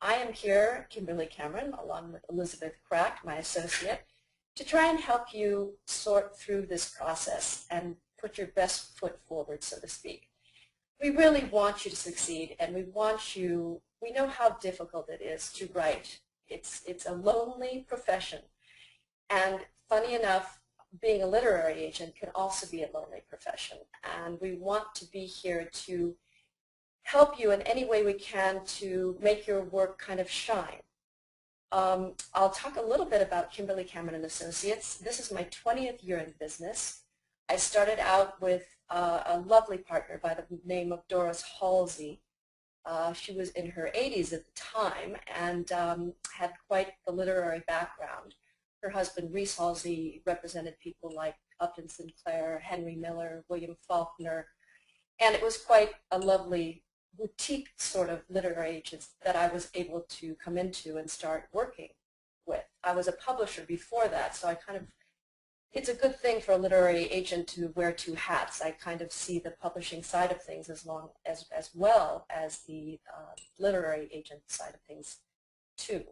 I am here, Kimberly Cameron, along with Elizabeth Crack, my associate, to try and help you sort through this process and put your best foot forward, so to speak. We really want you to succeed, and we know how difficult it is to write. It's a lonely profession, and funny enough, being a literary agent can also be a lonely profession, and we want to be here to help you in any way we can to make your work kind of shine. I'll talk a little bit about Kimberly Cameron and Associates. This is my 20th year in business. I started out with a lovely partner by the name of Doris Halsey. She was in her 80s at the time and had quite the literary background. Her husband, Reese Halsey, represented people like Upton Sinclair, Henry Miller, William Faulkner, and it was quite a lovely boutique sort of literary agent that I was able to come into and start working with. I was a publisher before that, so it's a good thing for a literary agent to wear two hats. I kind of see the publishing side of things as well as the literary agent side of things too.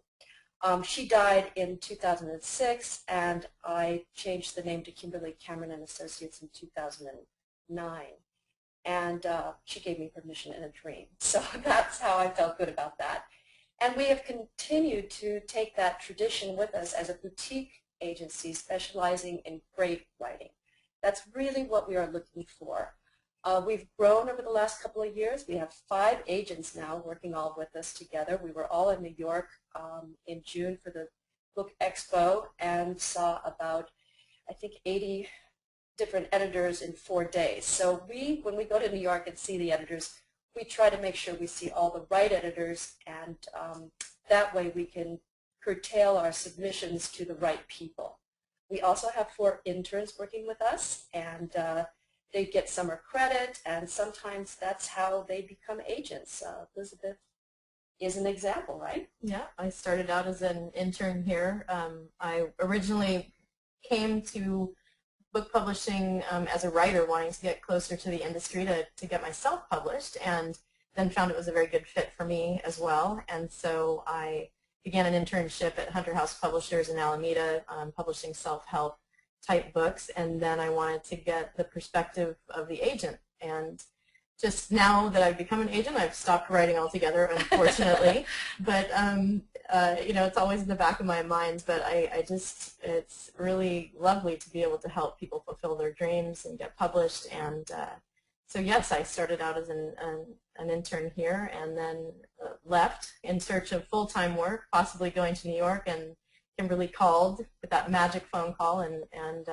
She died in 2006, and I changed the name to Kimberly Cameron and Associates in 2009. And she gave me permission in a dream. So that's how I felt good about that. And we have continued to take that tradition with us as a boutique agency specializing in great writing. That's really what we are looking for. We've grown over the last couple of years. We have 5 agents now working all with us together. We were all in New York in June for the Book Expo and saw about, I think, 80 different editors in 4 days. So when we go to New York and see the editors, we try to make sure we see all the right editors, and that way we can curtail our submissions to the right people. We also have 4 interns working with us, and they get summer credit, and sometimes that's how they become agents. Elizabeth is an example, right? Yeah, I started out as an intern here. I originally came to book publishing as a writer, wanting to get closer to the industry to get myself published, and then found it was a very good fit for me as well. And so I began an internship at Hunter House Publishers in Alameda, publishing self-help type books, and then I wanted to get the perspective of the agent. And just now that I've become an agent, I've stopped writing altogether, unfortunately. But you know, it's always in the back of my mind. But it's really lovely to be able to help people fulfill their dreams and get published. And so yes, I started out as an intern here, and then left in search of full-time work, possibly going to New York. And Kimberly called with that magic phone call and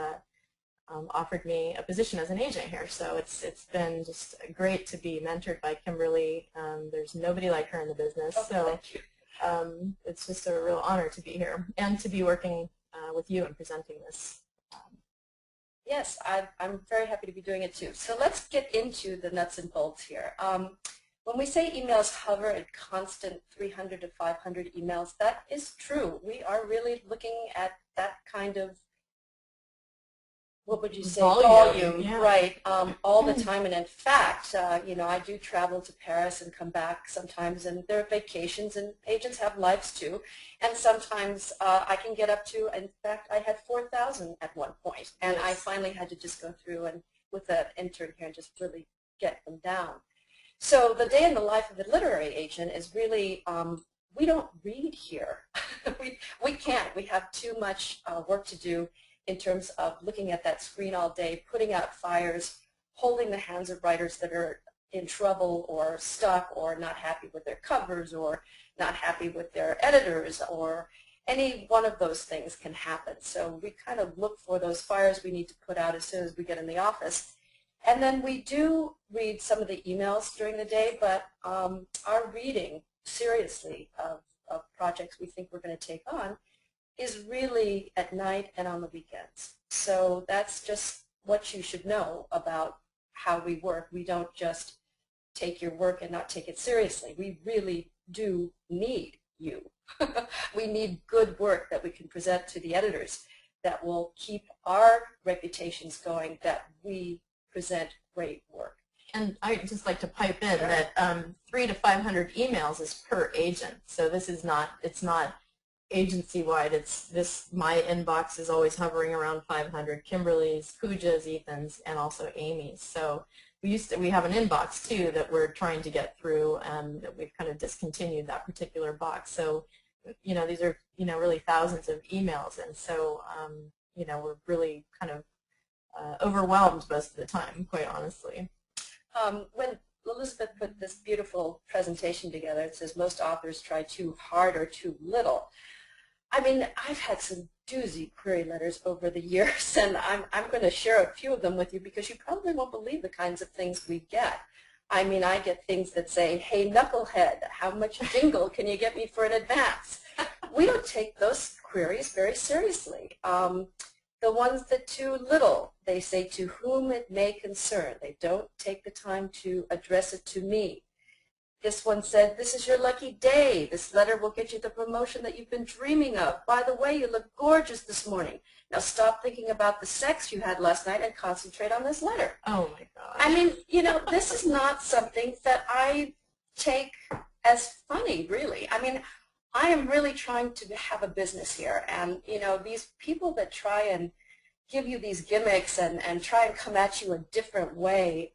offered me a position as an agent here. So it's been just great to be mentored by Kimberly. There's nobody like her in the business. So it's just a real honor to be here and to be working with you and presenting this. Yes, I'm very happy to be doing it too. So let's get into the nuts and bolts here. When we say emails hover at constant 300 to 500 emails, that is true. We are really looking at that kind of, what would you say, volume, yeah. Right, all the time. And in fact, you know, I do travel to Paris and come back sometimes, and there are vacations, and agents have lives too. And sometimes I can get up to, in fact, I had 4,000 at one point, and I finally had to just go through and with an intern here and just really get them down. So the day in the life of a literary agent is really, we don't read here. we can't. We have too much work to do in terms of looking at that screen all day, putting out fires, holding the hands of writers that are in trouble or stuck or not happy with their covers or not happy with their editors, or any one of those things can happen. So we kind of look for those fires we need to put out as soon as we get in the office. And then we do read some of the emails during the day, but our reading, seriously, of projects we think we're going to take on is really at night and on the weekends. So that's just what you should know about how we work. We don't just take your work and not take it seriously. We really do need you. We need good work that we can present to the editors that will keep our reputations going, that we present great work. And I'd just like to pipe in that 300 to 500 emails is per agent. So this is not, it's not agency-wide. It's this, my inbox is always hovering around 500. Kimberly's, Pooja's, Ethan's, and also Amy's. So we have an inbox too that we're trying to get through, that we've kind of discontinued that particular box. So, these are, really thousands of emails, and so, we're really kind of overwhelmed most of the time, quite honestly. When Elizabeth put this beautiful presentation together, it says most authors try too hard or too little. I mean, I've had some doozy query letters over the years, and I'm going to share a few of them with you because you probably won't believe the kinds of things we get. I mean, I get things that say, hey, knucklehead, how much jingle can you get me for an advance? We don't take those queries very seriously. The ones that too little, they say to whom it may concern. They don't take the time to address it to me. This one said, this is your lucky day. This letter will get you the promotion that you've been dreaming of. By the way, you look gorgeous this morning. Now stop thinking about the sex you had last night and concentrate on this letter. Oh my God. I mean, this is not something that I take as funny, really. I mean, I am really trying to have a business here, and these people that try and give you these gimmicks and try and come at you a different way,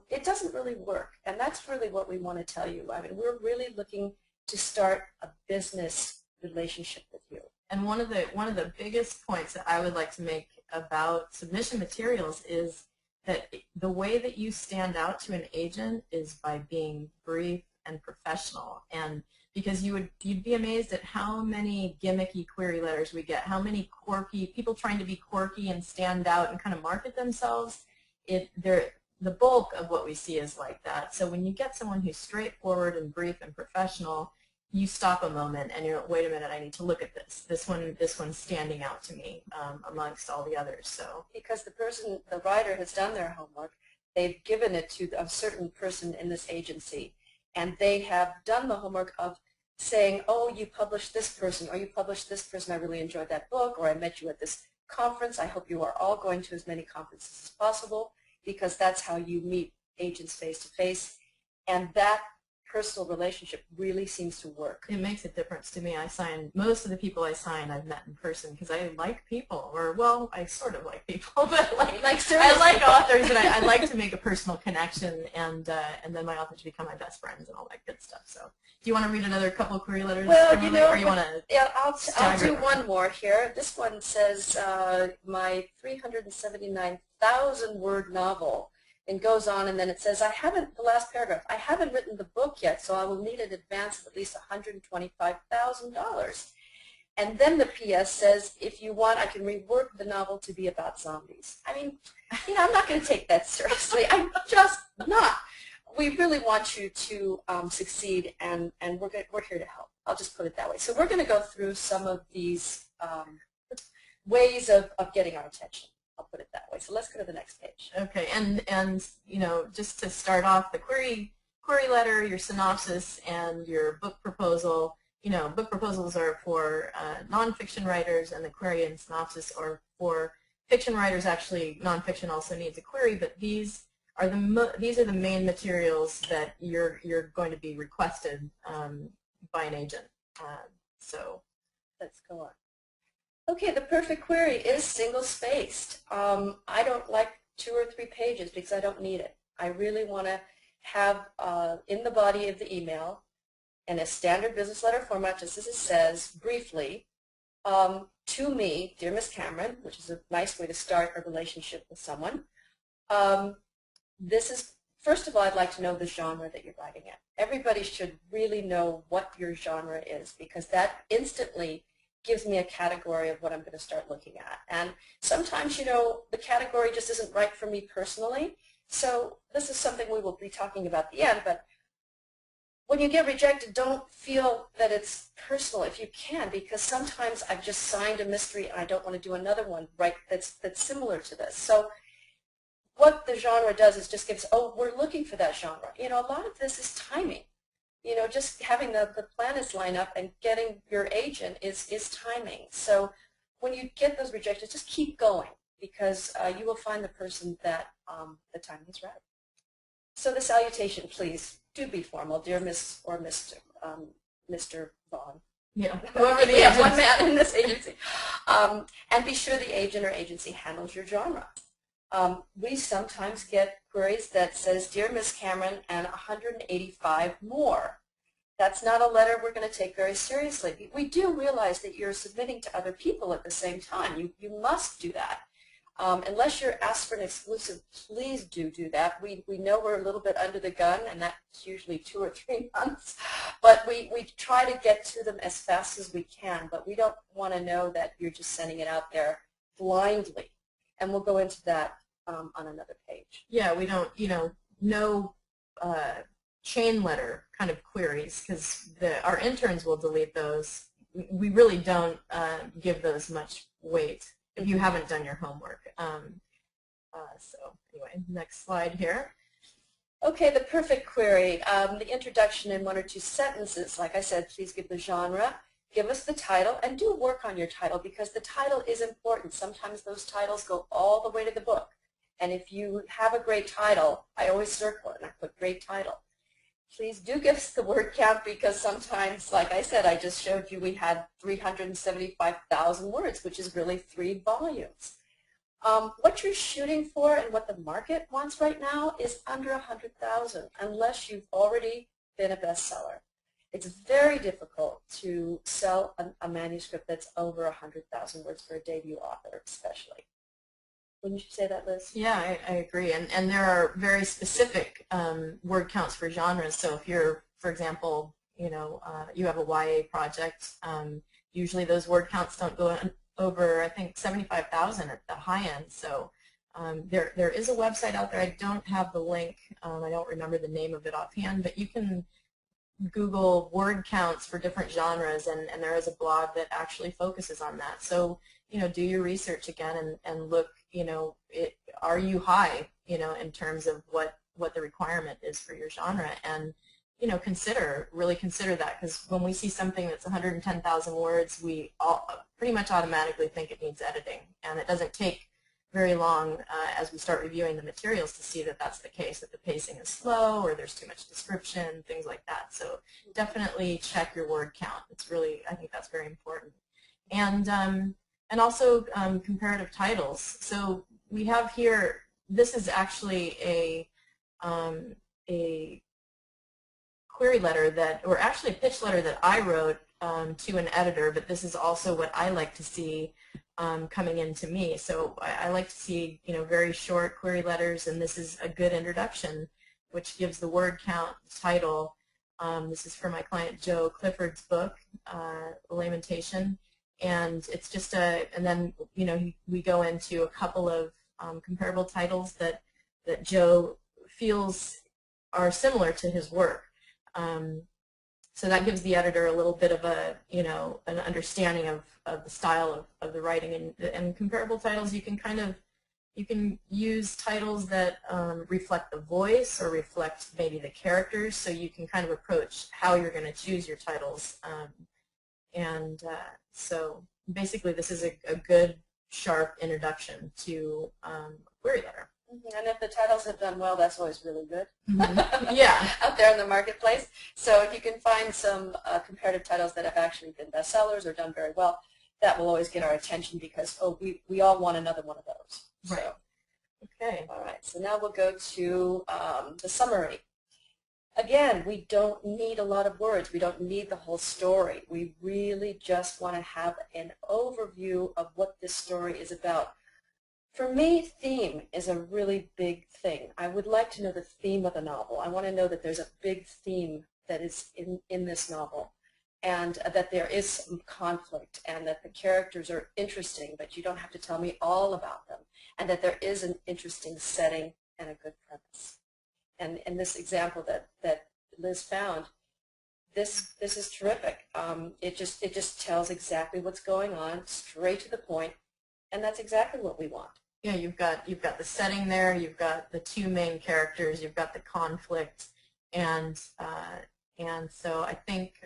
it doesn't really work, and that's really what we want to tell you. I mean, we're really looking to start a business relationship with you. And one of the biggest points that I would like to make about submission materials is that the way that you stand out to an agent is by being brief and professional. And because you'd be amazed at how many gimmicky query letters we get, how many quirky people trying to be quirky and stand out and kind of market themselves. The bulk of what we see is like that. So when you get someone who's straightforward and brief and professional, you stop a moment and you're like, wait a minute, I need to look at this. This one's standing out to me amongst all the others. So because the writer has done their homework, they've given it to a certain person in this agency, and they have done the homework of saying, oh, you published this person, or you published this person, I really enjoyed that book, or I met you at this conference. I hope you are all going to as many conferences as possible, because that's how you meet agents face to face, and that personal relationship really seems to work. It makes a difference to me. Most of the people I sign I've met in person because I like people, or well, I sort of like people, but I like authors, and I like to make a personal connection, and then my authors become my best friends and all that good stuff. So, do you want to read another couple of query letters? Well, or you want to? Yeah, I'll do one more here. This one says my 379,000 word novel. And goes on, and then it says, the last paragraph, I haven't written the book yet, so I will need an advance of at least $125,000. And then the PS says, if you want, I can rework the novel to be about zombies. I mean, I'm not going to take that seriously. I'm just not. We really want you to succeed, and we're here to help. I'll just put it that way. So we're going to go through some of these ways of getting our attention. I'll put it that way. So let's go to the next page. Okay, and just to start off, the query letter, your synopsis, and your book proposal. Book proposals are for nonfiction writers, and the query and synopsis are for fiction writers. Actually, nonfiction also needs a query, but these are the main materials that you're going to be requested by an agent. So let's go on. Okay, the perfect query is single-spaced. I don't like 2 or 3 pages because I don't need it. I really want to have in the body of the email, in a standard business letter format, just as it says, briefly, to me, dear Ms. Cameron, which is a nice way to start a relationship with someone. First of all, I'd like to know the genre that you're writing in. Everybody should really know what your genre is, because that instantly gives me a category of what I'm going to start looking at. And sometimes, the category just isn't right for me personally. So this is something we will be talking about at the end. But when you get rejected, don't feel that it's personal if you can, because sometimes I've just signed a mystery and I don't want to do another one that's similar to this. So what the genre does is just gives, oh, we're looking for that genre. A lot of this is timing. Just having the planets line up and getting your agent is timing. So when you get those rejections, just keep going, because you will find the person that the timing is right. So the salutation, please do be formal, dear Miss or Mr. Vaughn. Yeah, whoever the yeah, one man in this agency. And be sure the agent or agency handles your genre. We sometimes get queries that says, Dear Miss Cameron, and 185 more. That's not a letter we're going to take very seriously. We do realize that you're submitting to other people at the same time. You must do that. Unless you're asked for an exclusive, please do that. We know we're a little bit under the gun, and that's usually 2 or 3 months. But we try to get to them as fast as we can, but we don't want to know that you're just sending it out there blindly. And we'll go into that on another page. Yeah, we don't, no chain letter kind of queries, because our interns will delete those. We really don't give those much weight if you haven't done your homework. So anyway, next slide here. Okay, the perfect query. The introduction in 1 or 2 sentences. Like I said, please give the genre, give us the title, and do work on your title, because the title is important. Sometimes those titles go all the way to the book. And if you have a great title, I always circle it and I put great title. Please do give us the word count, because sometimes, like I said, I just showed you we had 375,000 words, which is really 3 volumes. What you're shooting for and what the market wants right now is under 100,000, unless you've already been a bestseller. It's very difficult to sell a manuscript that's over 100,000 words for a debut author, especially. Wouldn't you say that, Liz? Yeah, I agree. And there are very specific word counts for genres. So if you're, for example, you have a YA project, usually those word counts don't go over, I think, 75,000 at the high end. So there is a website out there. I don't have the link. I don't remember the name of it offhand, but you can Google word counts for different genres, and there is a blog that actually focuses on that. So, do your research again and look, are you high, in terms of what the requirement is for your genre, and, really consider that, because when we see something that's 110,000 words, we pretty much automatically think it needs editing, and it doesn't take very long as we start reviewing the materials to see that that's the case, that the pacing is slow or there's too much description, things like that. So definitely check your word count. It's really, I think that's very important. And also comparative titles. So we have here, this is actually a query letter that, or actually a pitch letter that I wrote to an editor, but this is also what I like to see coming into me. So I like to see, very short query letters, and this is a good introduction, which gives the word count, title. This is for my client Joe Clifford's book, Lamentation, and it's just and then, we go into a couple of comparable titles that Joe feels are similar to his work. So that gives the editor a little bit of an understanding of the style of the writing, and comparable titles, you can use titles that reflect the voice or reflect maybe the characters, so you can kind of approach how you're going to choose your titles. So basically this is a good, sharp introduction to query letter. And if the titles have done well, that's always really good. Yeah. Out there in the marketplace. So if you can find some comparative titles that have actually been bestsellers or done very well, that will always get our attention, because, we all want another one of those. Right. So, okay. All right. So now we'll go to the summary. Again, we don't need a lot of words. We don't need the whole story. We really just want to have an overview of what this story is about. For me, theme is a really big thing. I would like to know the theme of the novel. I want to know that there's a big theme that is in this novel, and that there is some conflict, and that the characters are interesting, but you don't have to tell me all about them, and that there is an interesting setting and a good premise. And in this example that Liz found, this is terrific. It just tells exactly what's going on, straight to the point, and that's exactly what we want. Yeah, you've got the setting there, you've got the 2 main characters, you've got the conflict, and so I think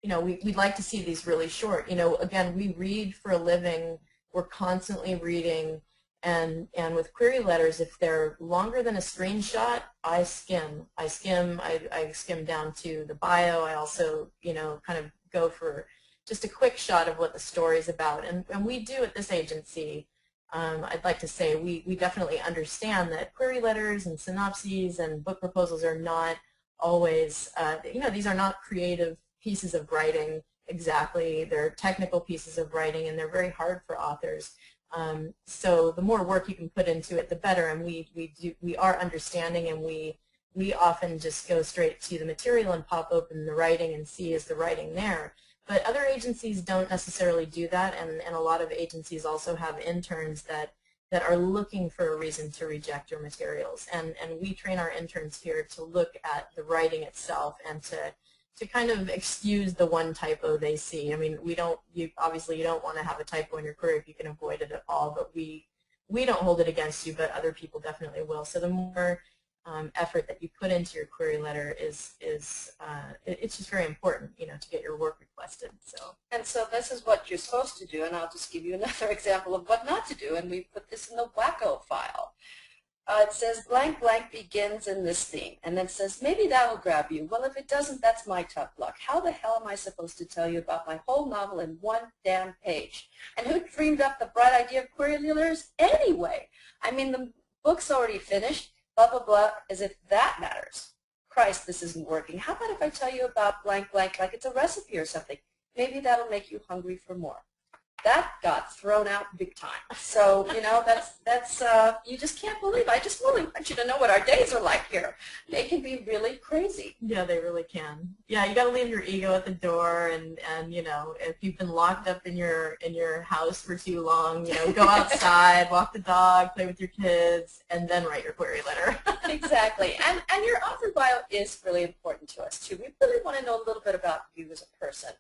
we'd like to see these really short. Again, we read for a living, we're constantly reading, And with query letters, if they're longer than a screenshot, I skim. I skim down to the bio. I also, kind of go for just a quick shot of what the story is about. And we do at this agency, I'd like to say, we definitely understand that query letters and synopses and book proposals are not always, these are not creative pieces of writing exactly. They're technical pieces of writing, and they're very hard for authors. So the more work you can put into it, the better. And we are understanding, and we often just go straight to the material and pop open the writing and see is the writing there. But other agencies don't necessarily do that, and a lot of agencies also have interns that are looking for a reason to reject your materials. And we train our interns here to look at the writing itself and to kind of excuse the one typo they see. I mean, obviously you don't want to have a typo in your query if you can avoid it at all, but we don't hold it against you, but other people definitely will. So the more effort that you put into your query letter it's just very important, to get your work requested. And so this is what you're supposed to do, and I'll just give you another example of what not to do, and we put this in the wacko file. It says blank blank begins in this theme, and then says maybe that'll grab you. Well, if it doesn't, that's my tough luck. How the hell am I supposed to tell you about my whole novel in one damn page? And who dreamed up the bright idea of query letters anyway? I mean, the book's already finished, blah blah blah, as if that matters. Christ, this isn't working. How about if I tell you about blank blank like it's a recipe or something? Maybe that'll make you hungry for more. That got thrown out big time. So, that's you just can't believe. I just really want you to know what our days are like here. They can be really crazy. Yeah, they really can. Yeah, you got to leave your ego at the door, and if you've been locked up in your house for too long, go outside, walk the dog, play with your kids, and then write your query letter. Exactly. And your author bio is really important to us too. We really want to know a little bit about you as a person.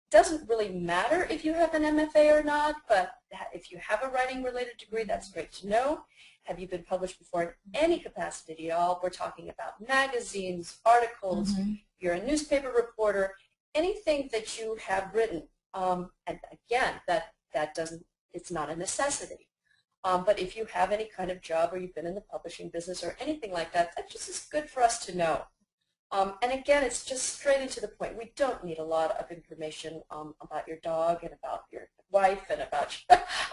Doesn't really matter if you have an MFA or not, but if you have a writing-related degree, that's great to know. Have you been published before in any capacity at all? We're talking about magazines, articles, you're a newspaper reporter, anything that you have written. And again, it's not a necessity. But if you have any kind of job or you've been in the publishing business or anything like that, that just is good for us to know. And again, it's just straight into the point. We don't need a lot of information about your dog and about your wife and about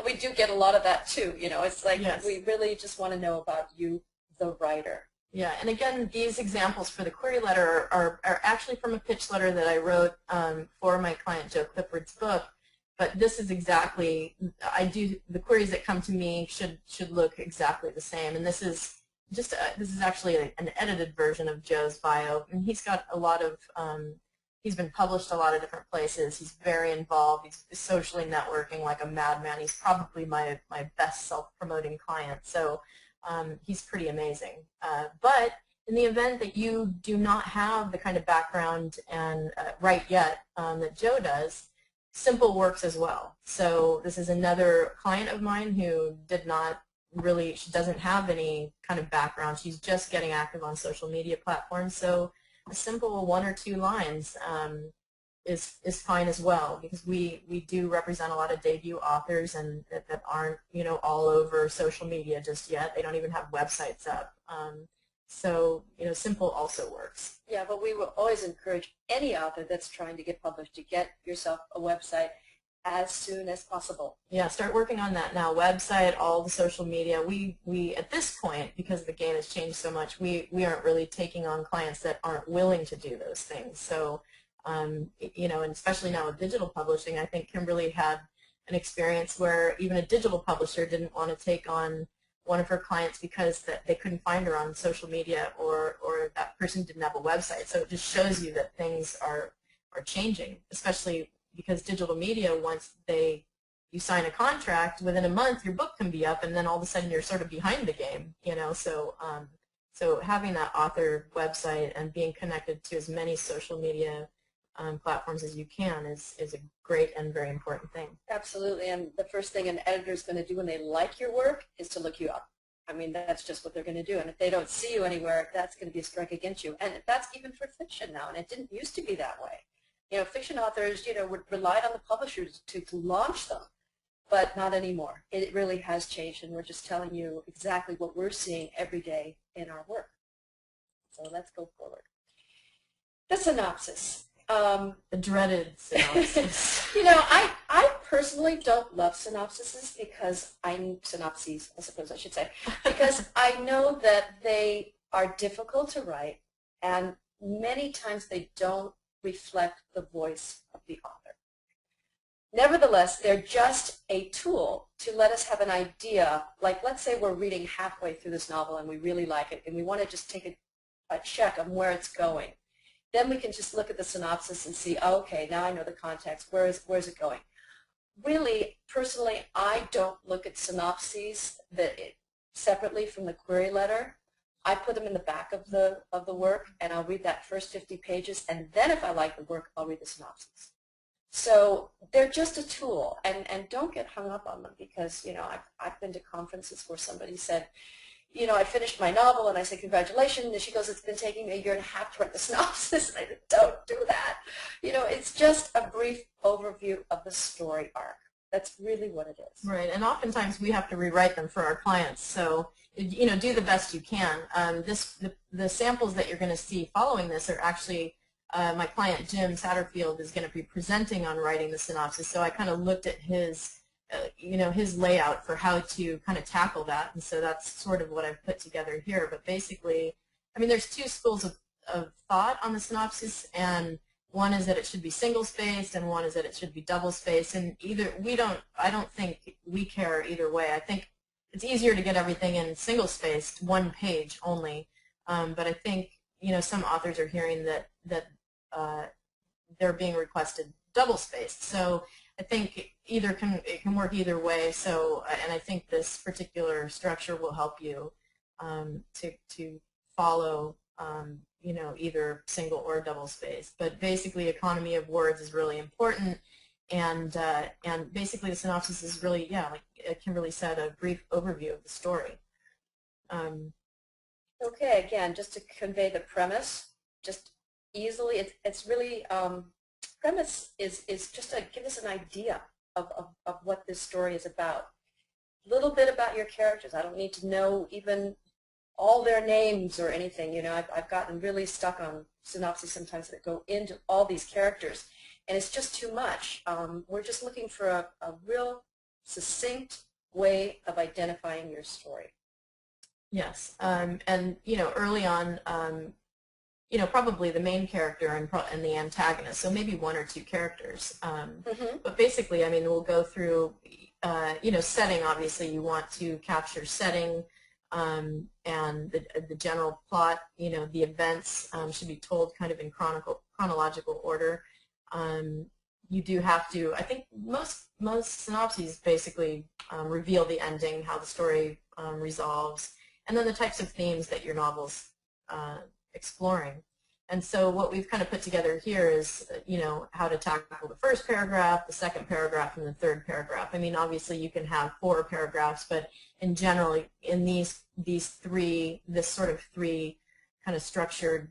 we do get a lot of that too. It's like we really just want to know about you, the writer. Yeah, and again, these examples for the query letter are actually from a pitch letter that I wrote for my client Joe Clifford's book. But this is exactly, the queries that come to me should look exactly the same. And this is actually an edited version of Joe's bio, and he's got a lot of, he's been published a lot of different places. He's very involved. He's socially networking like a madman. He's probably my best self-promoting client, so he's pretty amazing. But in the event that you do not have the kind of background and write yet that Joe does, simple works as well. So this is another client of mine who she doesn't have any kind of background. She's just getting active on social media platforms, so a simple 1 or 2 lines is fine as well, because we do represent a lot of debut authors and that aren't all over social media just yet. They don't even have websites up. So simple also works. Yeah, but we will always encourage any author that's trying to get published to get yourself a website as soon as possible. Yeah, start working on that now. Website, all the social media. We at this point, because the game has changed so much, we aren't really taking on clients that aren't willing to do those things. So, and especially now with digital publishing, I think Kimberly had an experience where even a digital publisher didn't want to take on one of her clients because they couldn't find her on social media, or that person didn't have a website. So it just shows you that things are changing, especially because digital media, once you sign a contract, within a month your book can be up, and then all of a sudden you're sort of behind the game, So, so having that author website and being connected to as many social media platforms as you can is a great and very important thing. Absolutely, and the first thing an editor is going to do when they like your work is to look you up. I mean, that's just what they're going to do, and if they don't see you anywhere, that's going to be a strike against you. And that's even for fiction now, and it didn't used to be that way. Fiction authors, relied on the publishers to launch them. but not anymore. It really has changed, and we're just telling you exactly what we're seeing every day in our work. So let's go forward. The synopsis. The dreaded synopsis. You know, I personally don't love synopses because synopses, I suppose I should say, because I know that they are difficult to write, and many times they don't reflect the voice of the author. Nevertheless, they're just a tool to let us have an idea. Like, let's say we're reading halfway through this novel and we really like it, and we want to just take a check on where it's going. Then we can just look at the synopsis and see, oh, okay, now I know the context. Where's it going? Really, personally, I don't look at synopses separately from the query letter. I put them in the back of the work, and I'll read that first 50 pages, and then if I like the work, I'll read the synopsis. So they're just a tool, and don't get hung up on them, because, you know, I've been to conferences where somebody said, you know, I finished my novel, and I said, congratulations, and she goes, it's been taking me a year and a half to write the synopsis, and I said, don't do that. You know, it's just a brief overview of the story arc. That's really what it is. Right, and oftentimes we have to rewrite them for our clients, so, you know, do the best you can. The samples that you're going to see following this are actually, my client Jim Satterfield is going to be presenting on writing the synopsis, so I kind of looked at his you know, his layout for how to kind of tackle that, and so that's sort of what I've put together here. But basically, I mean, there's two schools of thought on the synopsis, and one is that it should be single-spaced, and one is that it should be double-spaced, and I don't think we care either way. I think it's easier to get everything in single-spaced, one page only, but I think, you know, some authors are hearing that they're being requested double-spaced. So I think it can work either way. So, and I think this particular structure will help you to follow, you know, either single or double space. But basically, economy of words is really important, and basically the synopsis is really, yeah, like Kimberly said, a brief overview of the story. Okay, again, just to convey the premise, just easily, it's really. Premise is just to give us an idea of what this story is about. A little bit about your characters. I don't need to know even all their names or anything. You know, I've gotten really stuck on synopses sometimes that go into all these characters, and it's just too much. We're just looking for a real succinct way of identifying your story. Yes, and you know, early on, you know, probably the main character and the antagonist, so maybe one or two characters. But basically, I mean, we'll go through, you know, setting. Obviously, you want to capture setting and the general plot. You know, the events should be told kind of in chronological order. You do have to, I think most synopses basically reveal the ending, how the story resolves, and then the types of themes that your novel's exploring. And so what we've kind of put together here is, you know, how to tackle the first paragraph, the second paragraph, and the third paragraph. I mean, obviously you can have 4 paragraphs, but in general, in this sort of 3 kind of structured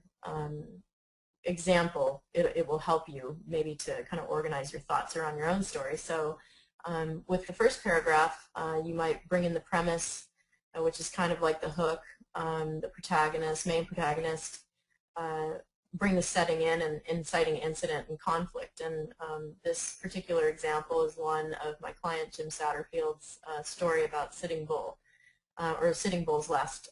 example, it will help you maybe to kind of organize your thoughts around your own story. So with the first paragraph, you might bring in the premise, which is kind of like the hook, the protagonist, main protagonist, bring the setting in and inciting incident and conflict. And this particular example is one of my client Jim Satterfield's story about Sitting Bull, or Sitting Bull's last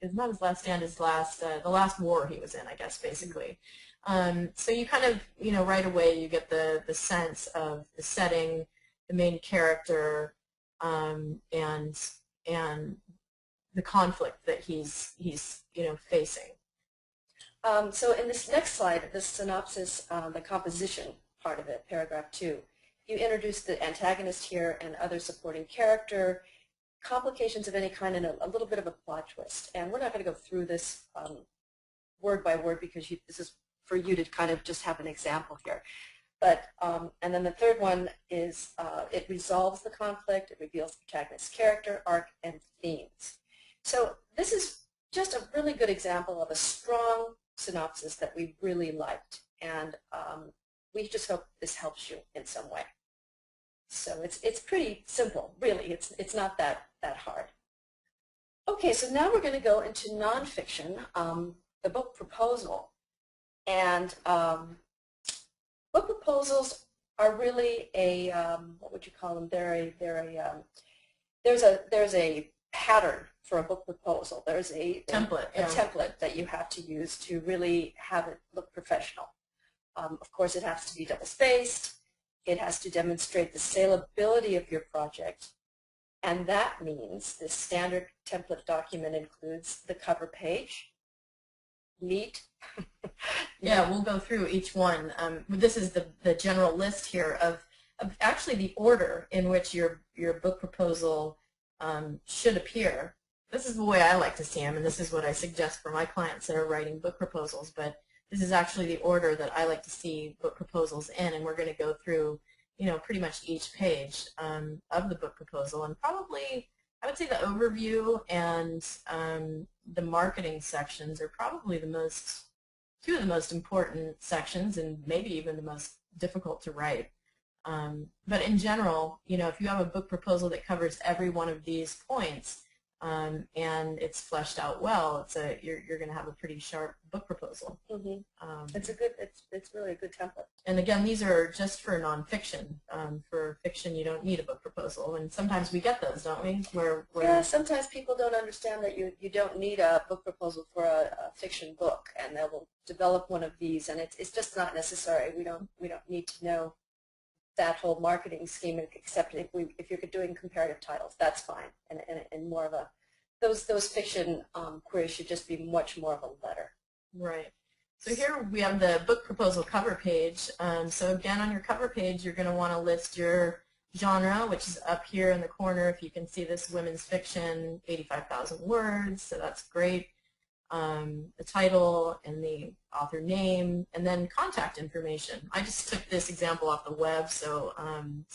it's not his last stand, his the last war he was in, I guess, basically. So you kind of, you know, right away you get the sense of the setting, the main character, and the conflict that he's you know, facing. So in this next slide, this synopsis, the composition part of it, paragraph 2, you introduce the antagonist here and other supporting character, complications of any kind, and a little bit of a plot twist. And we're not going to go through this word by word because this is for you to kind of just have an example here. But and then the third one is it resolves the conflict, it reveals the protagonist's character, arc, and themes. So this is just a really good example of a strong synopsis that we really liked. And we just hope this helps you in some way. So it's pretty simple, really. It's not that hard. Okay, so now we're going to go into nonfiction, the book proposal. And book proposals are really a what would you call them? There's a pattern for a book proposal. There's a template that you have to use to really have it look professional. Of course, it has to be double-spaced. It has to demonstrate the saleability of your project. And that means this standard template document includes the cover page. Neat. Yeah, we'll go through each one. This is the general list here of actually the order in which your book proposal should appear. This is the way I like to see them, and this is what I suggest for my clients that are writing book proposals. But this is actually the order that I like to see book proposals in, and we're going to go through, pretty much each page of the book proposal, and probably I would say the overview and the marketing sections are probably two of the most important sections, and maybe even the most difficult to write. But in general, if you have a book proposal that covers every one of these points and it's fleshed out well, you're going to have a pretty sharp book proposal. Mm-hmm. It's really a good template. And again, these are just for nonfiction. For fiction, you don't need a book proposal, and sometimes we get those, don't we? Yeah, sometimes people don't understand that you don't need a book proposal for a fiction book, and they will develop one of these, and it's just not necessary. We don't need to know that whole marketing scheme, except if you're doing comparative titles, that's fine. And more of those fiction queries should just be much more of a letter. Right. So here we have the book proposal cover page. So again, on your cover page, you're going to want to list your genre, which is up here in the corner. If you can see this, women's fiction, 85,000 words, so that's great. The title and the author name, and then contact information. I just took this example off the web, so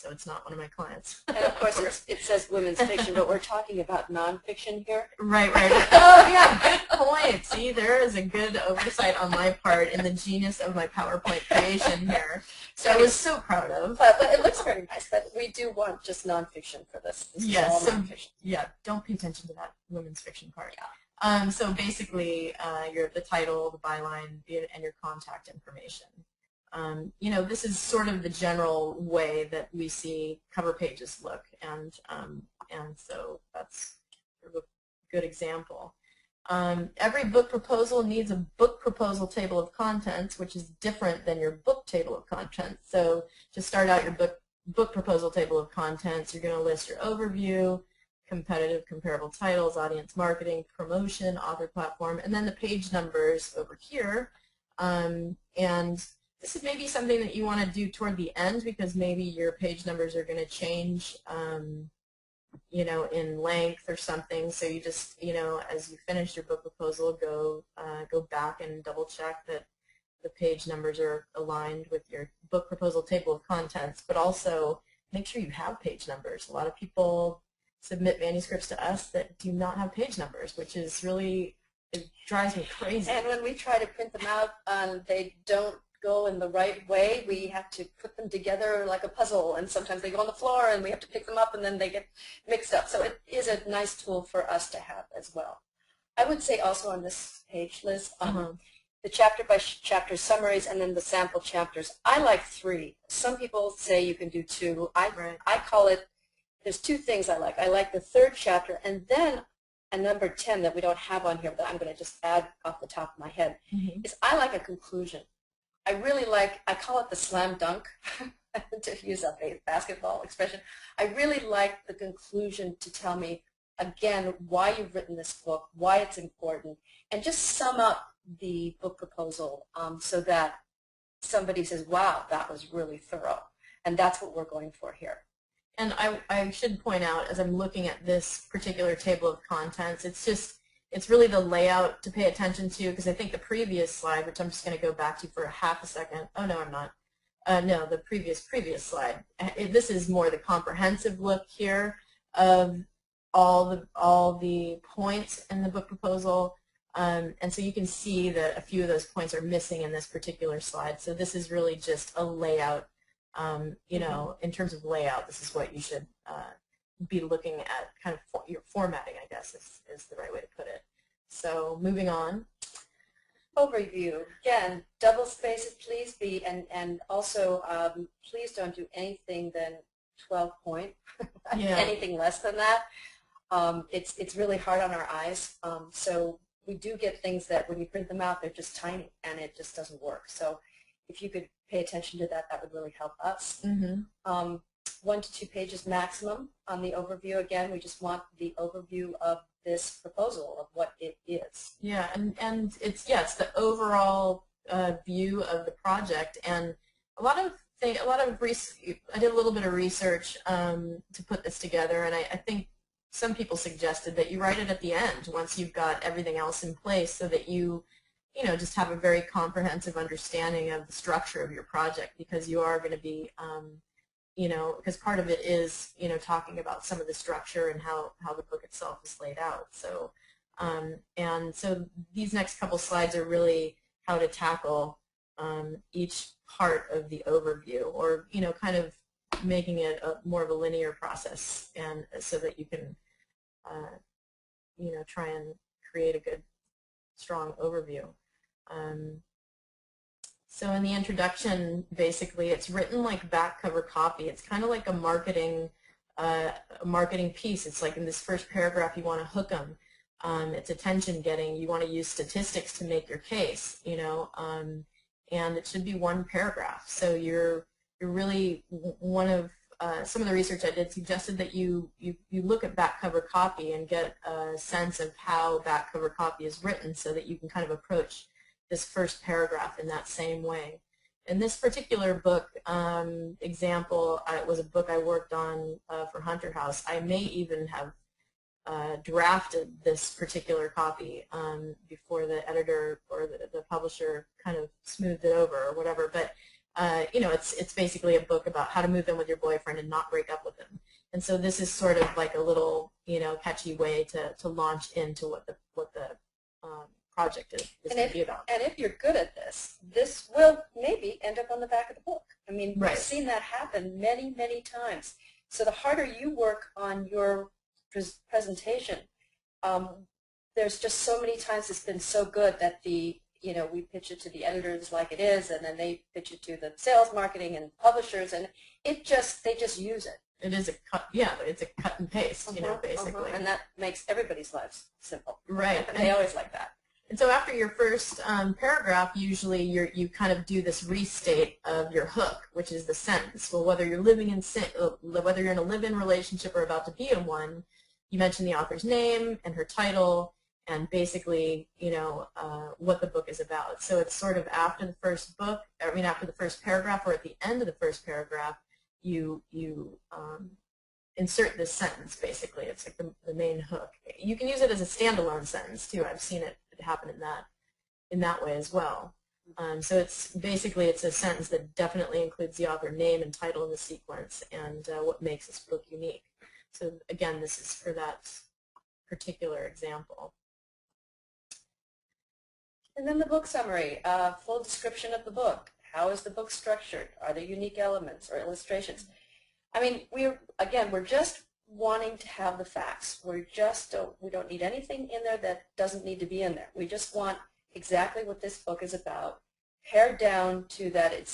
it's not one of my clients. And of course, it says women's fiction, but we're talking about nonfiction here. Right. Oh yeah, good point. See, there is a good oversight on my part in the genius of my PowerPoint creation here. So I was so proud of. But it looks very nice. But we do want just nonfiction for this. Yes. Is all nonfiction. Yeah. Don't pay attention to that women's fiction part. Yeah. So basically, the title, the byline, and your contact information. This is sort of the general way that we see cover pages look, and so that's sort of a good example. Every book proposal needs a book proposal table of contents, which is different than your book table of contents. So to start out your book proposal table of contents, you're going to list your overview, competitive, comparable titles, audience marketing, promotion, author platform, and then the page numbers over here. And this is maybe something that you want to do toward the end, because maybe your page numbers are going to change, in length or something. So you just, as you finish your book proposal, go back and double check that the page numbers are aligned with your book proposal table of contents, but also make sure you have page numbers. A lot of people submit manuscripts to us that do not have page numbers, which is really, it drives me crazy. And when we try to print them out, they don't go in the right way. We have to put them together like a puzzle, and sometimes they go on the floor and we have to pick them up and then they get mixed up. So it is a nice tool for us to have as well. I would say also on this page, Liz, the chapter by chapter summaries and then the sample chapters. I like 3. Some people say you can do 2. I call it, there's 2 things I like. I like the 3rd chapter, and then a number 10 that we don't have on here, but I'm going to just add off the top of my head, is I like a conclusion. I really like, I call it the slam dunk, to use a basketball expression. I really like the conclusion to tell me, again, why you've written this book, why it's important, and just sum up the book proposal so that somebody says, wow, that was really thorough. And that's what we're going for here. And I should point out, as I'm looking at this particular table of contents, it's really the layout to pay attention to, because I think the previous slide, which I'm just going to go back to for a half a second. Oh, no, I'm not. No, the previous slide. This is more the comprehensive look here of all the points in the book proposal. And so you can see that a few of those points are missing in this particular slide. So this is really just a layout. You know, in terms of layout, this is what you should be looking at. Kind of your formatting, I guess, is the right way to put it. So moving on. Overview. Again, double space it, please be, and also please don't do anything than 12 point. Yeah. Anything less than that. It's really hard on our eyes. So we do get things that when you print them out, they're just tiny, and it just doesn't work. So if you could pay attention to that, that would really help us. 1 to 2 pages maximum on the overview. Again, we just want the overview of this proposal, of what it is. Yeah, and it's the overall view of the project, and I did a little bit of research to put this together, and I think some people suggested that you write it at the end once you've got everything else in place, so that you just have a very comprehensive understanding of the structure of your project, because you are going to be because part of it is talking about some of the structure and how the book itself is laid out. So and so these next couple slides are really how to tackle each part of the overview, or kind of making it more of a linear process, and so that you can try and create a good, strong overview. So in the introduction, basically, it's written like back cover copy. It's kind of like a marketing piece. It's like in this first paragraph, you want to hook them. It's attention getting. You want to use statistics to make your case, and it should be one paragraph. So you're really, one of some of the research I did suggested that you look at back cover copy and get a sense of how back cover copy is written, so that you can kind of approach this first paragraph in that same way. In this particular book example, it was a book I worked on for Hunter House. I may even have drafted this particular copy before the editor or the publisher kind of smoothed it over or whatever. But it's basically a book about how to move in with your boyfriend and not break up with him. And so this is sort of like a little catchy way to launch into what the project is going to be about. And if you're good at this will maybe end up on the back of the book. I mean, right. We've seen that happen many, many times. So the harder you work on your presentation, there's just so many times it's been so good that we pitch it to the editors like it is, and then they pitch it to the sales, marketing, and publishers, and they just use it. It is it's a cut and paste, basically. And that makes everybody's lives simple. Right. And they always like that. And so after your first paragraph, usually you kind of do this restate of your hook, which is the sentence. Well, whether you're whether you're in a live-in relationship or about to be in one, you mention the author's name and her title, and basically, what the book is about. So it's sort of after the first paragraph, or at the end of the first paragraph, you insert this sentence, basically. It's like the main hook. You can use it as a standalone sentence, too. I've seen it happen in that way as well. So it's a sentence that definitely includes the author name and title in the sequence, and what makes this book unique. So again, this is for that particular example. And then the book summary, full description of the book. How is the book structured? Are there unique elements or illustrations? I mean, we're just wanting to have the facts. We don't need anything in there that doesn't need to be in there. We just want exactly what this book is about, pared down to that it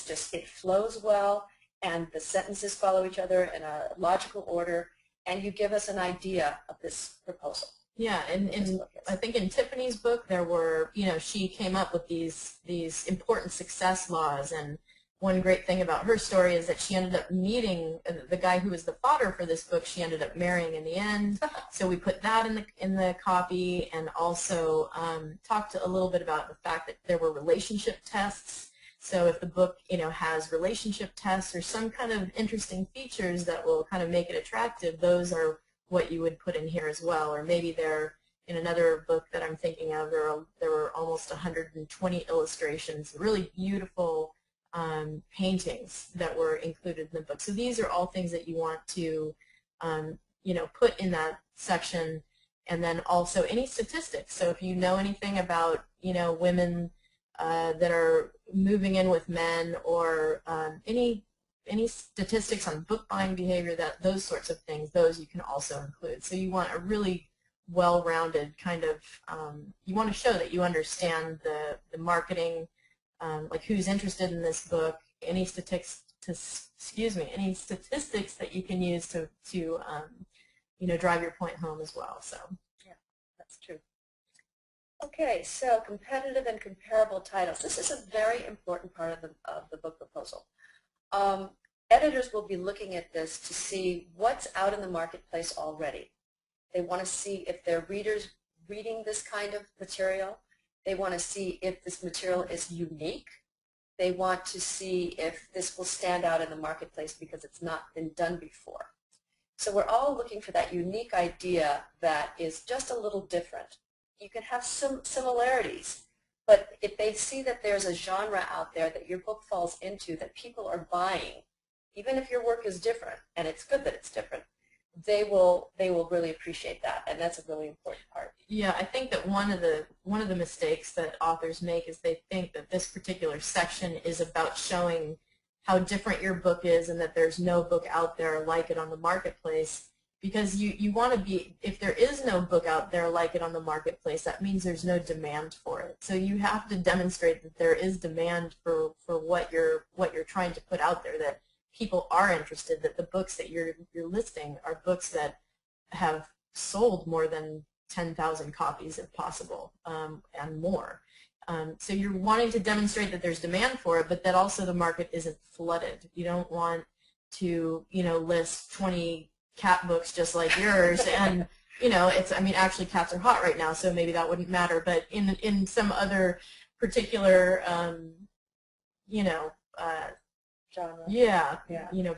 flows well, and the sentences follow each other in a logical order, and you give us an idea of this proposal. Yeah, and I think in Tiffany's book there were, she came up with these important success laws, and one great thing about her story is that she ended up meeting the guy who was the fodder for this book. She ended up marrying in the end, so we put that in the copy, and also talked a little bit about the fact that there were relationship tests. So if the book has relationship tests or some kind of interesting features that will kind of make it attractive, those are what you would put in here as well. Or maybe in another book that I'm thinking of, there were almost 120 illustrations, really beautiful paintings that were included in the book. So these are all things that you want to put in that section, And then also any statistics. So if you know anything about, women that are moving in with men, or any statistics on book buying behavior, those sorts of things, those you can also include. So you want a really well-rounded kind of, you want to show that you understand the marketing, like who's interested in this book, any statistics that you can use to drive your point home as well. So yeah, that's true. Okay, so competitive and comparable titles. This is a very important part of the book proposal. Editors will be looking at this to see what's out in the marketplace already. They want to see if their readers reading this kind of material. They want to see if this material is unique. They want to see if this will stand out in the marketplace because it's not been done before. So we're all looking for that unique idea that is just a little different. You can have some similarities, but if they see that there's a genre out there that your book falls into that people are buying, even if your work is different, and it's good that it's different, they will really appreciate that, and that's a really important part. Yeah, I think that one of the mistakes that authors make is they think that this particular section is about showing how different your book is and that there's no book out there like it on the marketplace, because you want to be, if there is no book out there like it on the marketplace, that means there's no demand for it. So you have to demonstrate that there is demand for what you're trying to put out there, that people are interested, that the books that you're listing are books that have sold more than 10,000 copies if possible, and more. So you're wanting to demonstrate that there's demand for it, but that also the market isn't flooded. You don't want to, list 20 cat books just like yours, and actually cats are hot right now, so maybe that wouldn't matter. But in some other particular, Genre. Yeah.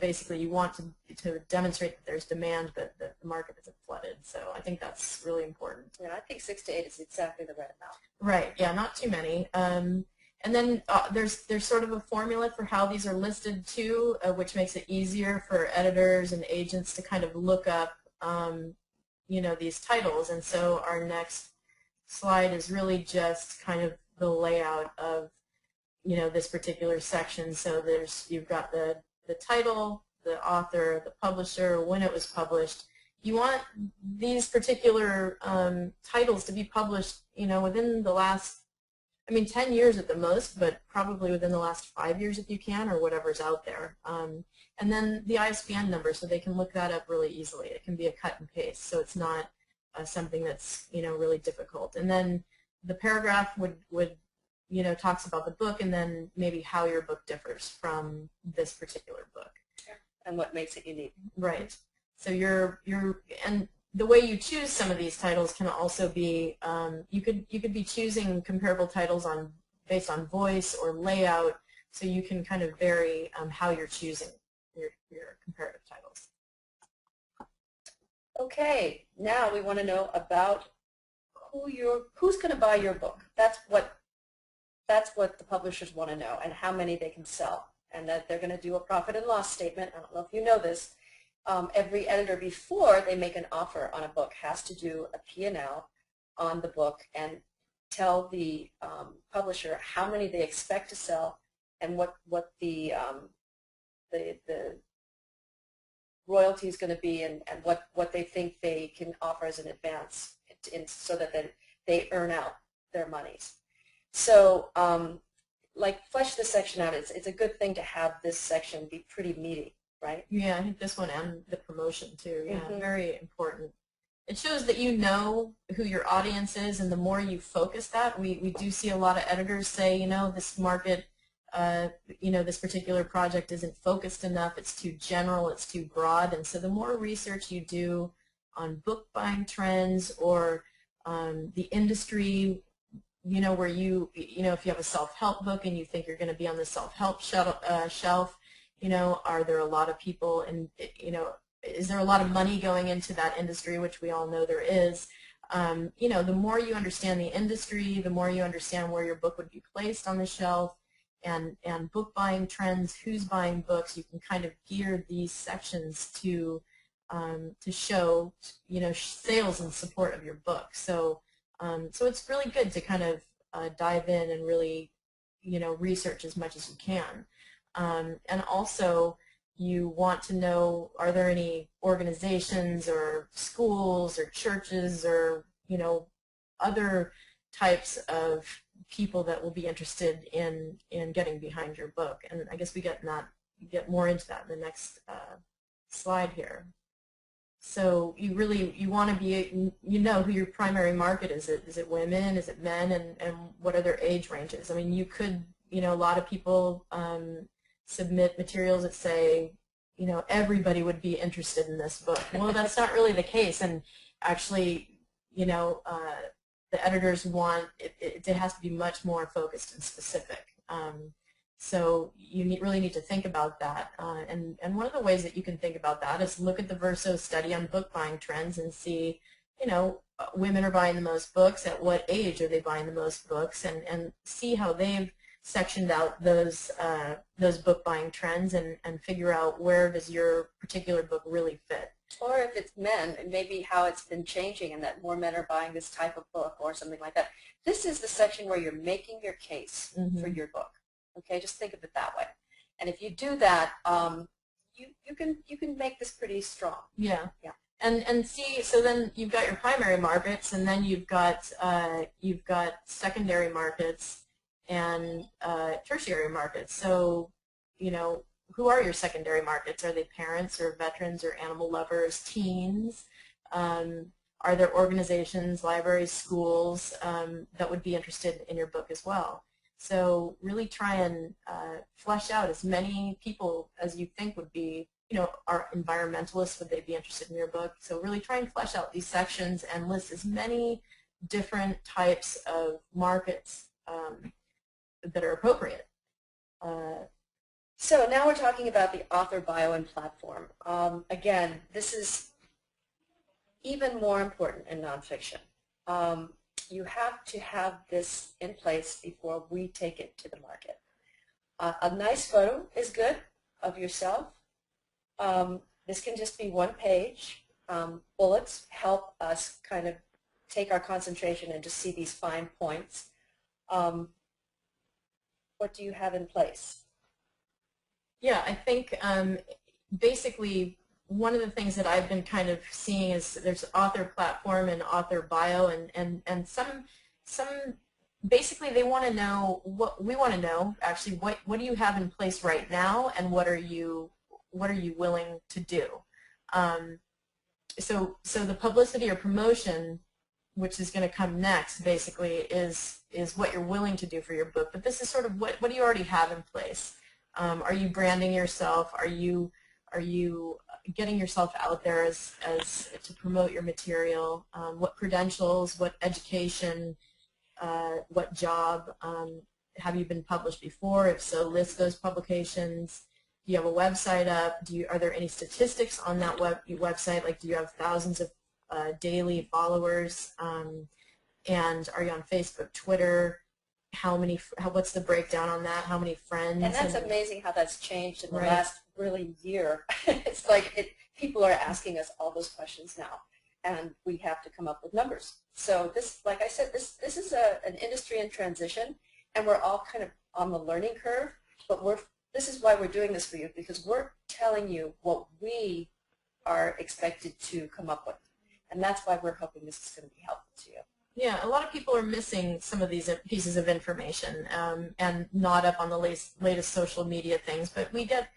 Basically you want to demonstrate that there's demand, but that the market isn't flooded. So I think that's really important. Yeah, I think 6 to 8 is exactly the right amount. Right. Yeah, not too many. And then there's sort of a formula for how these are listed too, which makes it easier for editors and agents to kind of look up, these titles. And so our next slide is really just kind of the layout of this particular section. So you've got the title, the author, the publisher, when it was published. You want these particular titles to be published, within the last, 10 years at the most, but probably within the last 5 years if you can, or whatever's out there. And then the ISBN number, so they can look that up really easily. It can be a cut and paste, so it's not something that's really difficult. And then the paragraph would talks about the book, and then maybe how your book differs from this particular book. And what makes it unique. Right. So and the way you choose some of these titles can also be, you could be choosing comparable titles based on voice or layout, so you can kind of vary how you're choosing your comparative titles. Okay, now we want to know about who's going to buy your book. That's what the publishers want to know, and how many they can sell, and that they're going to do a profit and loss statement. I don't know if you know this. Every editor, before they make an offer on a book, has to do a P&L on the book and tell the publisher how many they expect to sell and what the royalty is going to be, and what they think they can offer as an advance, so that they earn out their monies. So flesh this section out. It's a good thing to have this section be pretty meaty, right? Yeah, I think this one and the promotion too. Yeah, very important. It shows that you know who your audience is, and the more you focus that, we do see a lot of editors say, this market, this particular project isn't focused enough, it's too general, it's too broad. And so the more research you do on book buying trends, or the industry, where if you have a self-help book and you think you're going to be on the self-help shelf, are there a lot of people, and is there a lot of money going into that industry, which we all know there is. The more you understand the industry, the more you understand where your book would be placed on the shelf, and book buying trends, who's buying books, you can kind of gear these sections to to show, sales in support of your book. So, so it's really good to kind of dive in and really, research as much as you can. And also, you want to know, are there any organizations or schools or churches or, other types of people that will be interested in getting behind your book. And I guess we get more into that in the next slide here. So you want to be, who your primary market is. Is it women? Is it men? And what are their age ranges? I mean, you could, a lot of people submit materials that say, everybody would be interested in this book. Well, that's not really the case. And actually, the editors want, it has to be much more focused and specific. So you really need to think about that. And one of the ways that you can think about that is look at the Verso study on book buying trends and see, women are buying the most books, at what age are they buying the most books, and see how they've sectioned out those book buying trends and figure out where does your particular book really fit. Or if it's men, and maybe how it's been changing and that more men are buying this type of book or something like that. This is the section where you're making your case for your book. Okay, just think of it that way. And if you do that, you can make this pretty strong. Yeah. Yeah. And see, so then you've got your primary markets, and then you've got secondary markets and tertiary markets. So, who are your secondary markets? Are they parents or veterans or animal lovers, teens? Are there organizations, libraries, schools that would be interested in your book as well? So really try and flesh out as many people as you think would be, are environmentalists, would they be interested in your book? So really try and flesh out these sections and list as many different types of markets that are appropriate. So now we're talking about the author bio and platform. Again, this is even more important in nonfiction. You have to have this in place before we take it to the market. A nice photo is good of yourself. This can just be one page. Bullets help us kind of take our concentration and just see these fine points. What do you have in place? Yeah, I think basically one of the things that I've been kind of seeing is there's author platform and author bio, and some basically they want to know, what we want to know actually, what do you have in place right now, and what are you willing to do. So the publicity or promotion, which is going to come next, basically is what you're willing to do for your book. But this is sort of what do you already have in place. Are you branding yourself? Are you getting yourself out there as to promote your material? What credentials? What education? What job? Have you been published before? If so, list those publications. Do you have a website up? Are there any statistics on that website? Like, do you have thousands of daily followers? And are you on Facebook, Twitter? What's the breakdown on that? How many friends? And that's amazing how that's changed in the last really year. It's like people are asking us all those questions now, and we have to come up with numbers. So this, like I said, this is an industry in transition, and we're all kind of on the learning curve. But this is why we're doing this for you, because we're telling you what we are expected to come up with, and that's why we're hoping this is going to be helpful to you. Yeah, a lot of people are missing some of these pieces of information and not up on the latest social media things. But we get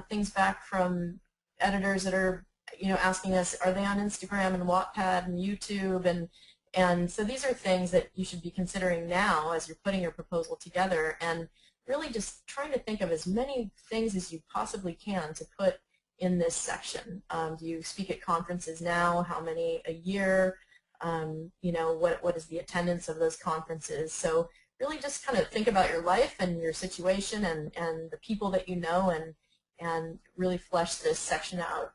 things back from editors that are asking us, are they on Instagram and Wattpad and YouTube, and so these are things that you should be considering now as you're putting your proposal together, and really just trying to think of as many things as you possibly can to put in this section. Do you speak at conferences now? How many a year? What is the attendance of those conferences? So really just kind of think about your life and your situation and the people that you know, and really flesh this section out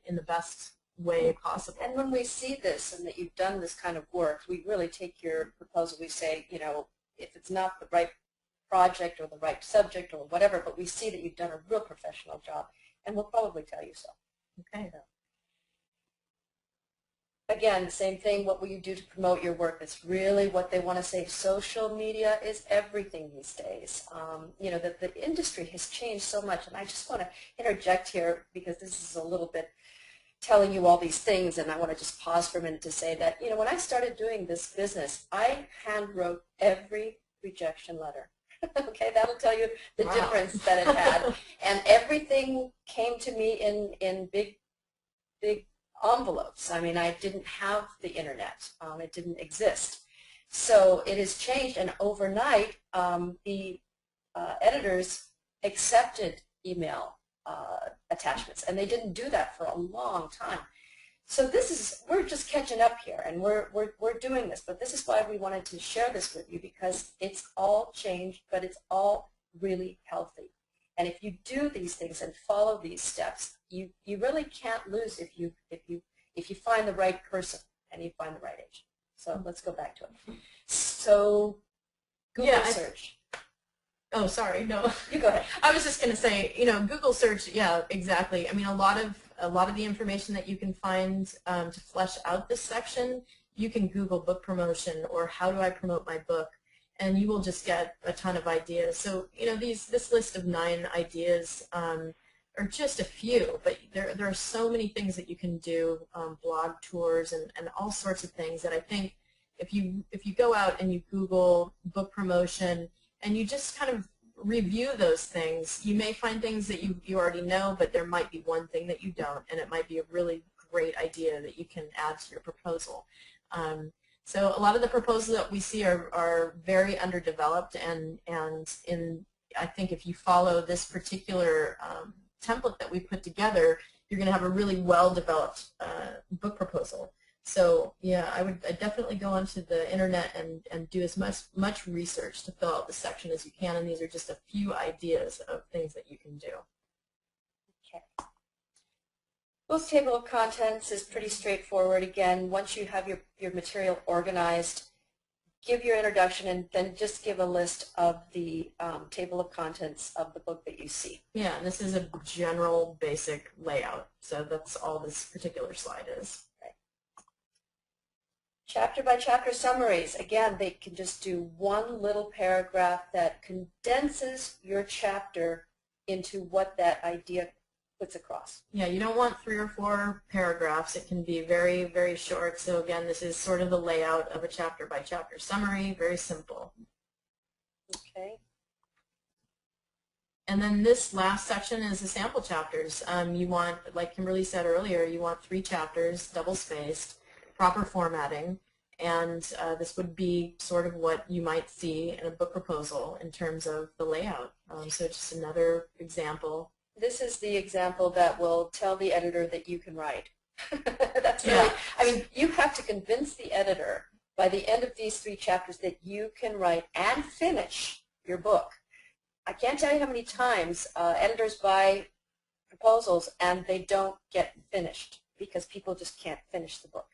in the best way possible. And when we see this and that you've done this kind of work, we really take your proposal. We say, if it's not the right project or the right subject or whatever, but we see that you've done a real professional job, and we'll probably tell you so. Okay. Again, same thing, what will you do to promote your work? That's really what they want to say. Social media is everything these days. You know, the industry has changed so much, and I just want to interject here because this is a little bit telling you all these things, and I want to just pause for a minute to say that, you know, when I started doing this business, I hand wrote every rejection letter. Okay, that'll tell you the difference that it had. And everything came to me in big envelopes. I mean, I didn't have the internet. It didn't exist. So it has changed, and overnight, the editors accepted email attachments, and they didn't do that for a long time. So this is, we're just catching up here, and we're doing this, but this is why we wanted to share this with you, because it's all changed, but it's all really healthy. And if you do these things and follow these steps, you really can't lose if you find the right person and you find the right agent. So let's go back to it. So Google search. Oh, sorry, no. You go ahead. I was just going to say, you know, Google search, yeah, exactly. I mean, a lot of the information that you can find to flesh out this section, you can Google book promotion or how do I promote my book, and you will just get a ton of ideas. So, you know, this list of 9 ideas are just a few, but there are so many things that you can do, blog tours and all sorts of things that I think if you go out and you Google book promotion and you just kind of review those things, you may find things that you already know, but there might be one thing that you don't, and it might be a really great idea that you can add to your proposal. So a lot of the proposals that we see are very underdeveloped, and I think if you follow this particular template that we put together, you're going to have a really well-developed book proposal. So yeah, I'd definitely go onto the internet and do as much research to fill out the section as you can, and these are just a few ideas of things that you can do. Okay. Book table of contents is pretty straightforward. Again, once you have your material organized, give your introduction and then just give a list of the table of contents of the book that you see. Yeah, and this is a general basic layout, so that's all this particular slide is. Chapter by chapter summaries. Again, they can just do one little paragraph that condenses your chapter into what that idea puts across. Yeah, you don't want 3 or 4 paragraphs. It can be very, very short. So again, this is sort of the layout of a chapter by chapter summary, very simple. Okay. And then this last section is the sample chapters. You want, like Kimberly said earlier, you want 3 chapters, double spaced, proper formatting, and this would be sort of what you might see in a book proposal in terms of the layout. So just another example. This is the example that will tell the editor that you can write. That's really, I mean, you have to convince the editor by the end of these 3 chapters that you can write and finish your book. I can't tell you how many times editors buy proposals and they don't get finished because people just can't finish the book.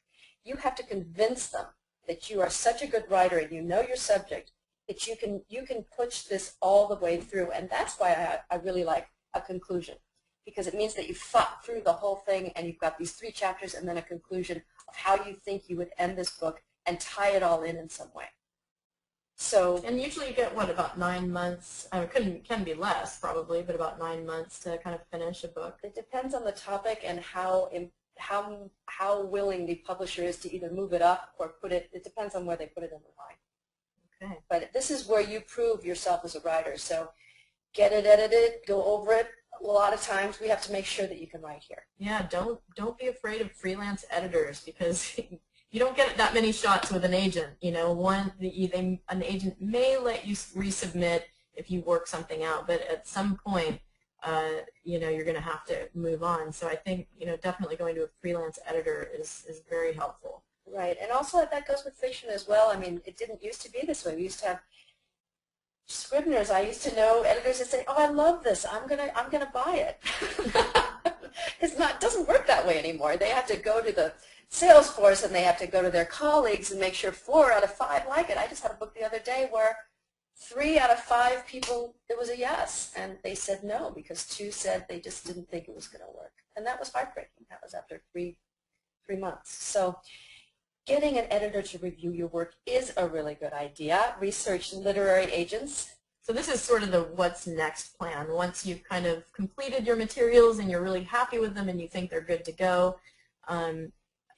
You have to convince them that you are such a good writer and you know your subject that you can push this all the way through, and that's why I really like a conclusion, because it means that you've thought through the whole thing and you've got these 3 chapters and then a conclusion of how you think you would end this book and tie it all in some way. So, and usually you get, what, about 9 months? It can be less probably, but about 9 months to kind of finish a book. It depends on the topic and how willing the publisher is to either move it up or put it. It depends on where they put it in the line. Okay. But this is where you prove yourself as a writer. So get it edited, go over it. A lot of times we have to make sure that you can write here. Yeah, don't be afraid of freelance editors, because you don't get that many shots with an agent. You know, an agent may let you resubmit if you work something out, but at some point, you know, you're going to have to move on. So I think, you know, definitely going to a freelance editor is very helpful. Right, and also that goes with fiction as well. I mean, it didn't used to be this way. We used to have Scribners. I used to know editors that say, "Oh, I love this. I'm gonna buy it." It doesn't work that way anymore. They have to go to the Salesforce and they have to go to their colleagues and make sure 4 out of 5 like it. I just had a book the other day where 3 out of 5 people, it was a yes, and they said no because 2 said they just didn't think it was going to work. and that was heartbreaking. That was after three months. So getting an editor to review your work is a really good idea. Research literary agents. So this is sort of the what's next plan. Once you've kind of completed your materials and you're really happy with them and you think they're good to go,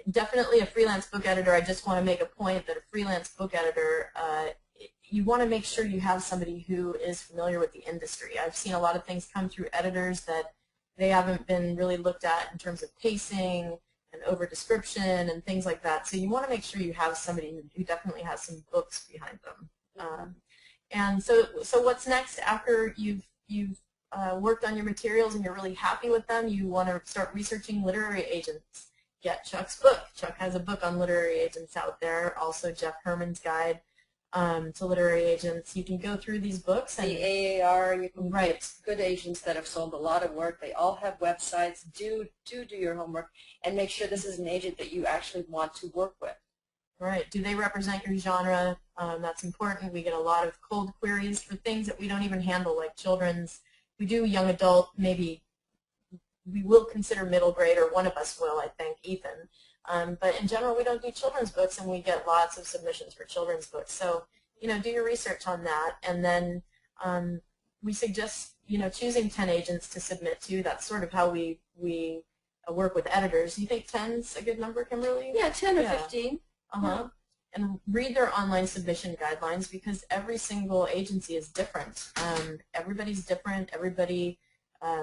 definitely a freelance book editor. I just want to make a point that a freelance book editor, you want to make sure you have somebody who is familiar with the industry. I've seen a lot of things come through editors that they haven't been really looked at in terms of pacing and over description and things like that. So you want to make sure you have somebody who definitely has some books behind them. And so what's next after you've worked on your materials and you're really happy with them? You want to start researching literary agents. Get Chuck's book. Chuck has a book on literary agents out there. Also Jeff Herman's guide to literary agents. You can go through these books. And the AAR, you can write good agents that have sold a lot of work. They all have websites. Do your homework and make sure this is an agent that you actually want to work with. Right. Do they represent your genre? That's important. We get a lot of cold queries for things that we don't even handle, like children's. We do young adult, maybe we will consider middle grade, or one of us will, I think, Ethan. But in general, we don't do children's books, and we get lots of submissions for children's books. So, do your research on that. And then we suggest, choosing 10 agents to submit to. That's sort of how we work with editors. You think 10's a good number, Kimberly? Yeah, 10 or 15. Uh-huh. And read their online submission guidelines, because every single agency is different. Everybody's different. Everybody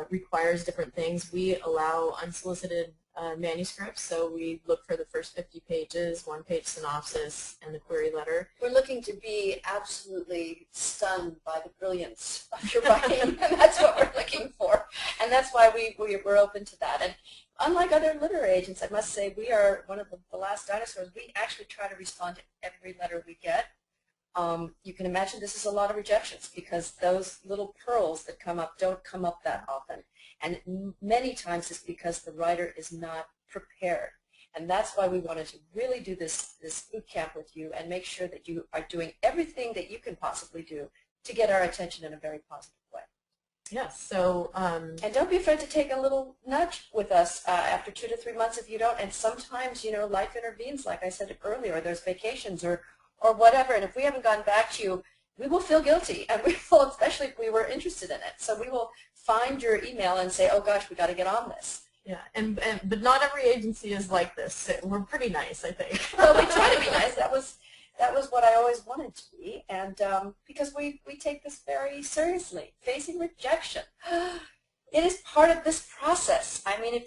requires different things. We allow unsolicited manuscripts, so we look for the first 50 pages, one-page synopsis, and the query letter. We're looking to be absolutely stunned by the brilliance of your writing, and that's what we're looking for. And that's why we're open to that. And unlike other literary agents, I must say we are one of the last dinosaurs. We actually try to respond to every letter we get. You can imagine this is a lot of rejections, because those little pearls that come up don't come up that often. And many times it's because the writer is not prepared. And that's why we wanted to really do this boot camp with you and make sure that you are doing everything that you can possibly do to get our attention in a very positive way. Yes, so... and don't be afraid to take a little nudge with us after 2 to 3 months if you don't. And sometimes, life intervenes, like I said earlier, there's vacations or whatever. And if we haven't gotten back to you, we will feel guilty, and we will, especially if we were interested in it. So we will find your email and say, oh gosh, we got to get on this. Yeah, but not every agency is like this. We're pretty nice, I think. Well, we try to be nice. That was what I always wanted to be, and because we take this very seriously. Facing rejection, it is part of this process. I mean,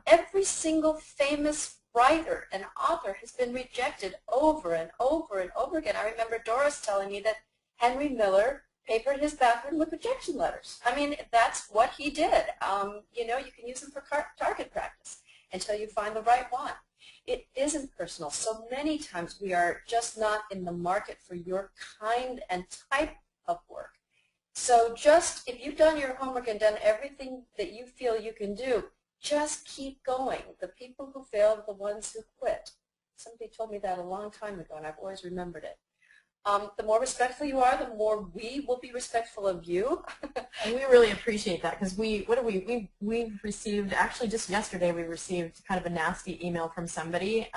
every single famous writer and author has been rejected over and over and over again. I remember Doris telling me that Henry Miller papered his bathroom with rejection letters. I mean, that's what he did. You can use them for target practice until you find the right one. It isn't personal. So many times we are just not in the market for your kind and type of work. So just, if you've done your homework and done everything that you feel you can do, just keep going. The people who fail are the ones who quit. Somebody told me that a long time ago, and I've always remembered it. The more respectful you are, the more we will be respectful of you. And we really appreciate that, because we've received, actually just yesterday we received kind of a nasty email from somebody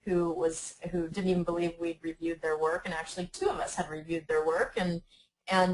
who didn't even believe we'd reviewed their work, and actually 2 of us had reviewed their work, and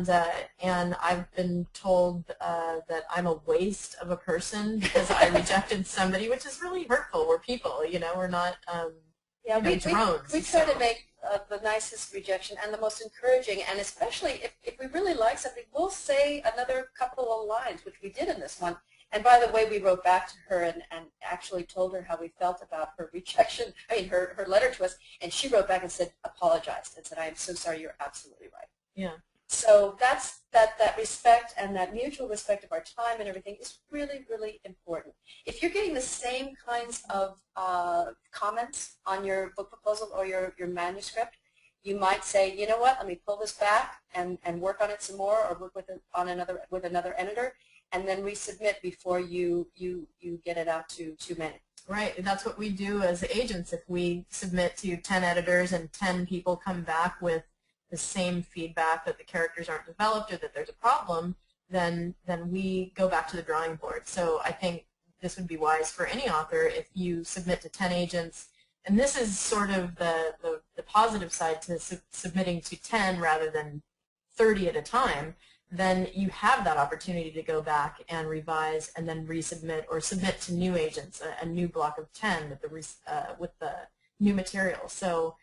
I've been told that I'm a waste of a person because I rejected somebody, which is really hurtful. We're people, we're not drones. We try to make the nicest rejection and the most encouraging, and especially if we really like something, we'll say another couple of lines, which we did in this one. And by the way, we wrote back to her and actually told her how we felt about her rejection, her letter to us, and she wrote back and said, apologized, and said, I am so sorry, you're absolutely right. Yeah. So that's that respect, and that mutual respect of our time and everything is really, really important. If you're getting the same kinds of comments on your book proposal or your manuscript, you might say, you know what, let me pull this back and work on it some more, or work with another editor, and then resubmit before you get it out to too many. Right, that's what we do as agents. If we submit to 10 editors and 10 people come back with the same feedback that the characters aren't developed or that there's a problem, then we go back to the drawing board. So I think this would be wise for any author, if you submit to 10 agents, and this is sort of the positive side to submitting to 10 rather than 30 at a time, then you have that opportunity to go back and revise and then resubmit or submit to new agents, a new block of 10 with the new material. So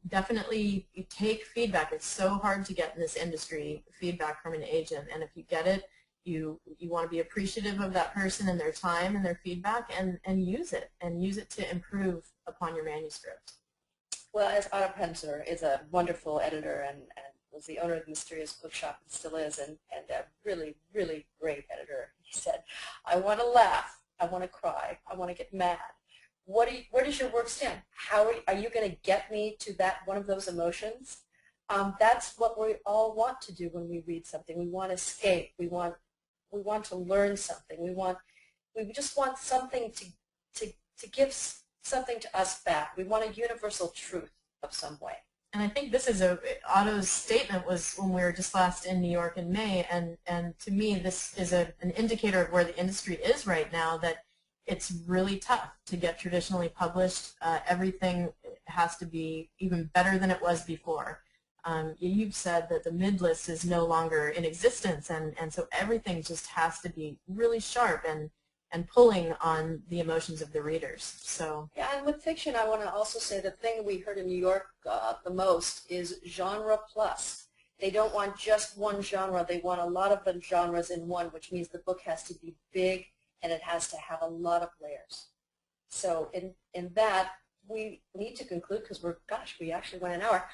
definitely take feedback. It's so hard to get in this industry feedback from an agent, and if you get it, you want to be appreciative of that person and their time and their feedback, and use it to improve upon your manuscript. Well, as Otto Penzer is a wonderful editor and was the owner of the Mysterious Bookshop and still is, and a really, really great editor. He said, I want to laugh, I want to cry, I want to get mad. Where does your work stand? How are you going to get me to that one of those emotions? That's what we all want to do when we read something. We want to escape. We want to learn something. We just want something to give something to us back. We want a universal truth of some way. And I think this is Otto's statement was when we were just last in New York in May, and to me this is an indicator of where the industry is right now, that it's really tough to get traditionally published. Everything has to be even better than it was before. You've said that the mid-list is no longer in existence, and so everything just has to be really sharp and pulling on the emotions of the readers. So yeah, and with fiction, I want to also say the thing we heard in New York the most is genre plus. They don't want just one genre. They want a lot of the genres in one, which means the book has to be big and it has to have a lot of layers. So in that, we need to conclude because we actually went an hour.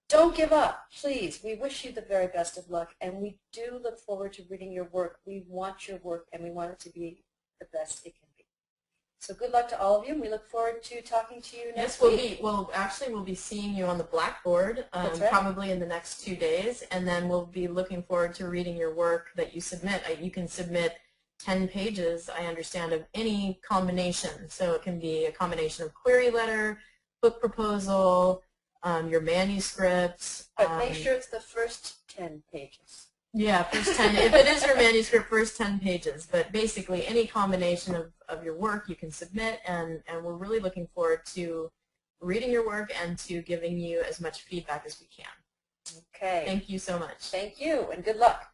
Don't give up, please. We wish you the very best of luck, and we do look forward to reading your work. We want your work, and we want it to be the best it can be. So good luck to all of you, and we look forward to talking to you next week. We'll be seeing you on the Blackboard probably in the next 2 days, and then we'll be looking forward to reading your work that you submit. You can submit 10 pages, I understand, of any combination. So it can be a combination of query letter, book proposal, your manuscript. But make sure it's the first 10 pages. Yeah, first 10. If it is your manuscript, first 10 pages. But basically, any combination of your work you can submit, and we're really looking forward to reading your work and to giving you as much feedback as we can. Okay. Thank you so much. Thank you, and good luck.